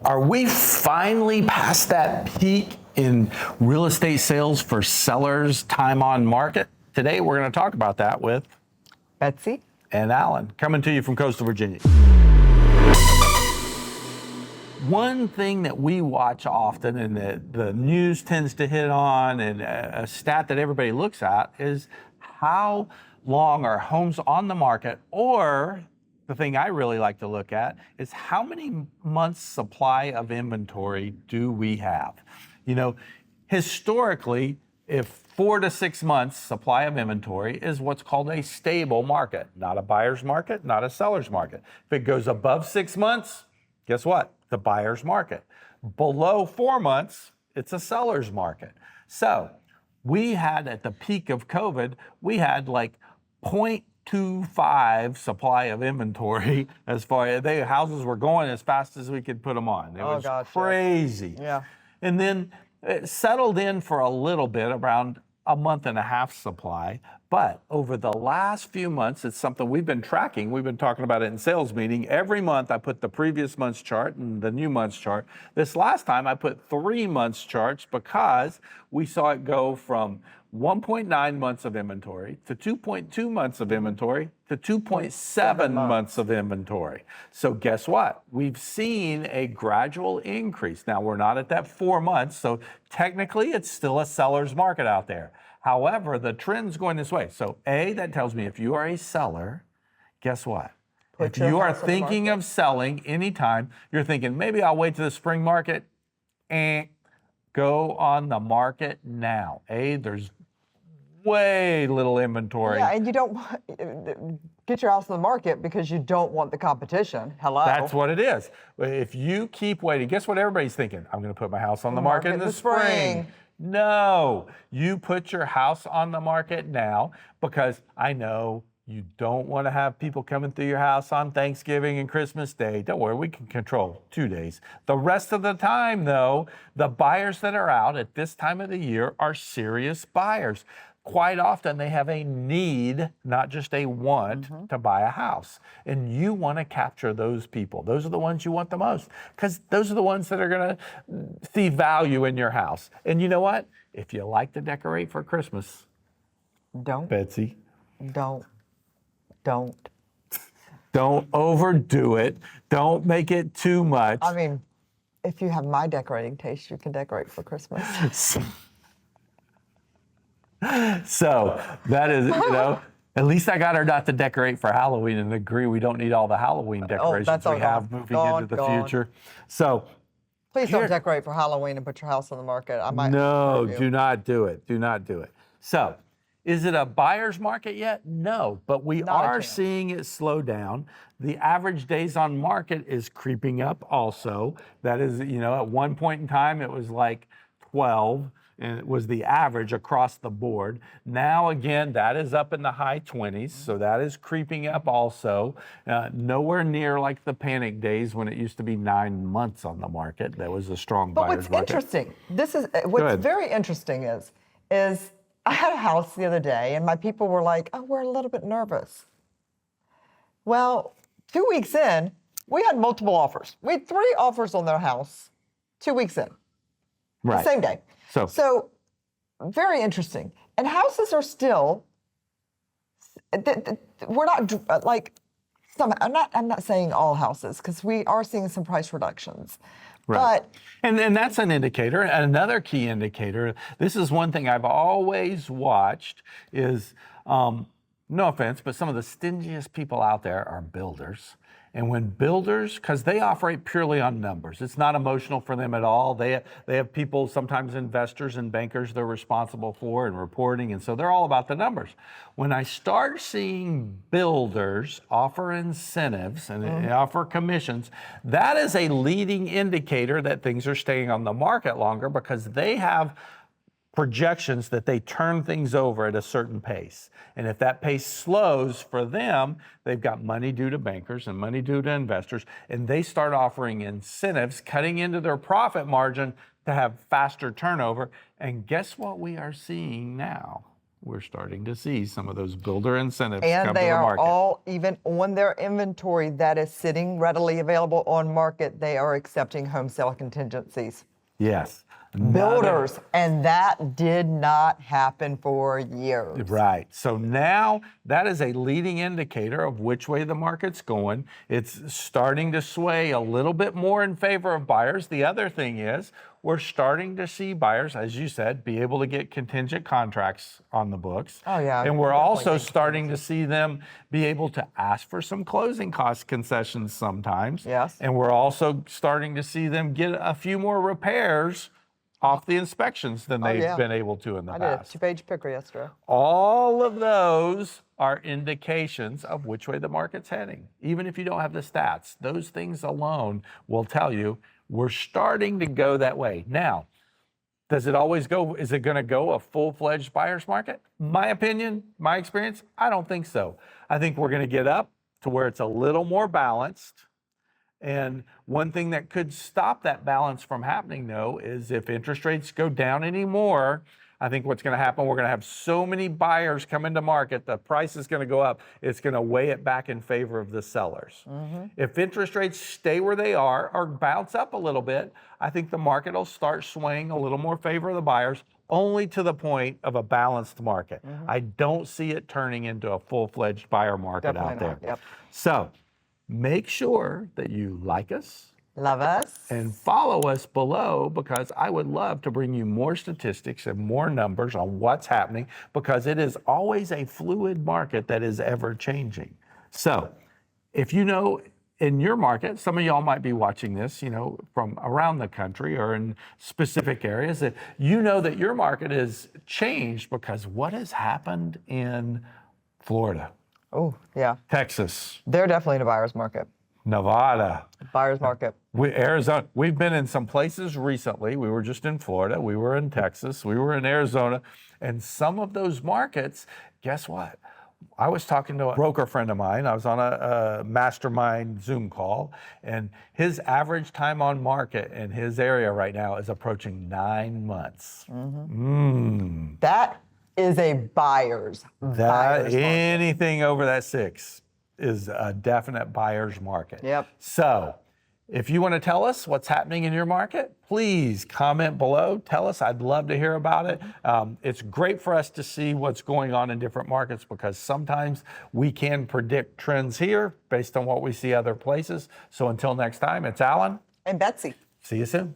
Are we finally past that peak in real estate sales for sellers' time on market? Today, we're going to talk about that with Betsy and Alan, coming to you from coastal Virginia. One thing that we watch often and that the news tends to hit on, and a stat that everybody looks at, is how long are homes on the market, or the thing I really like to look at is how many months supply of inventory do we have? You know, historically, if 4 to 6 months supply of inventory is what's called a stable market, not a buyer's market, not a seller's market. If it goes above 6 months, guess what? The buyer's market. Below 4 months, it's a seller's market. So we had, at the peak of COVID, we had like 0.25 supply of inventory as far as houses were going as fast as we could put them on. It was crazy. Yeah. And then it settled in for a little bit, around a month and a half supply. But over the last few months, it's something we've been tracking. We've been talking about it in sales meeting. Every month I put the previous month's chart and the new month's chart. This last time I put 3 months charts because we saw it go from 1.9 months of inventory to 2.2 months of inventory to 2.7 months of inventory. So guess what? We've seen a gradual increase. Now we're not at that 4 months, so technically it's still a seller's market out there. However, the trend's going this way. So that tells me if you are a seller, guess what? If you are thinking of selling anytime, you're thinking, maybe I'll wait to the spring market, go on the market now. There's way little inventory. Yeah, and you don't get your house on the market because you don't want the competition. Hello. That's what it is. If you keep waiting, guess what everybody's thinking? I'm going to put my house on the market in the spring. No, you put your house on the market now, because I know you don't want to have people coming through your house on Thanksgiving and Christmas Day. Don't worry, we can control 2 days. The rest of the time, though, the buyers that are out at this time of the year are serious buyers. Quite often they have a need, not just a want, to buy a house. And you want to capture those people. Those are the ones you want the most, because those are the ones that are going to see value in your house. And you know what? If you like to decorate for Christmas, Betsy. Don't overdo it. Don't make it too much. I mean, if you have my decorating taste, you can decorate for Christmas. So that is, at least I got her not to decorate for Halloween, and agree we don't need all the Halloween decorations we have moving into the future. So please don't decorate for Halloween and put your house on the market. I might. No, do not do it. Do not do it. So is it a buyer's market yet? No, but we are seeing it slow down. The average days on market is creeping up also. That is, at one point in time, it was like 12. And it was the average across the board. Now, again, that is up in the high 20s, so that is creeping up also. Nowhere near like the panic days when it used to be 9 months on the market. That was a strong buyer's market. But what's interesting, what's very interesting is I had a house the other day, and my people were like, oh, we're a little bit nervous. Well, 2 weeks in, we had multiple offers. We had 3 offers on their house 2 weeks in, the same day. So very interesting. And houses are still, we're not like some, I'm not saying all houses, because we are seeing some price reductions. Right. But, and that's an indicator. Another key indicator, this is one thing I've always watched, is, no offense, but some of the stingiest people out there are builders. And when builders, because they operate purely on numbers, it's not emotional for them at all. They have people, sometimes investors and bankers, they're responsible for and reporting, and so they're all about the numbers. When I start seeing builders offer incentives and offer commissions, that is a leading indicator that things are staying on the market longer, because they have projections that they turn things over at a certain pace. And if that pace slows for them, they've got money due to bankers and money due to investors, and they start offering incentives, cutting into their profit margin to have faster turnover. And guess what we are seeing now? we're starting to see some of those builder incentives And come to they the are market. all, even on their inventory that is sitting readily available on market, they are accepting home sale contingencies. Yes. Builders, and that did not happen for years. Right. So now that is a leading indicator of which way the market's going. It's starting to sway a little bit more in favor of buyers. The other thing is we're starting to see buyers, as you said, be able to get contingent contracts on the books. Oh, yeah, And we're definitely also get starting to see them be able to ask for some closing cost concessions sometimes. Yes. And we're also starting to see them get a few more repairs off the inspections than they've been able to in the I did a past. 2-page picker yesterday. All of those are indications of which way the market's heading. Even if you don't have the stats, those things alone will tell you we're starting to go that way. Now, does it always go? Is it going to go a full-fledged buyer's market? My opinion, my experience, I don't think so. I think we're going to get up to where it's a little more balanced. And one thing that could stop that balance from happening, though, is if interest rates go down anymore, I think what's going to happen, we're going to have so many buyers come into market, the price is going to go up. It's going to weigh it back in favor of the sellers. If interest rates stay where they are or bounce up a little bit, I think the market will start swaying a little more favor of the buyers, only to the point of a balanced market. I don't see it turning into a full-fledged buyer market out there. Yep. So make sure that you like us Love us. and follow us below, because I would love to bring you more statistics and more numbers on what's happening, because it is always a fluid market that is ever changing. So if you know in your market, some of y'all might be watching this, from around the country or in specific areas, that you know that your market has changed because what has happened in Florida, Oh, yeah. Texas, They're definitely in a buyer's market. Nevada, Buyer's market. Arizona. We've been in some places recently. We were just in Florida. We were in Texas. We were in Arizona. And some of those markets, guess what? I was talking to a broker friend of mine. I was on a mastermind Zoom call, and his average time on market in his area right now is approaching 9 months. That is a buyer's market. Anything over that 6 is a definite buyer's market. Yep. So if you want to tell us what's happening in your market, please comment below. Tell us. I'd love to hear about it. It's great for us to see what's going on in different markets, because sometimes we can predict trends here based on what we see other places. So until next time, it's Alan. And Betsy. See you soon.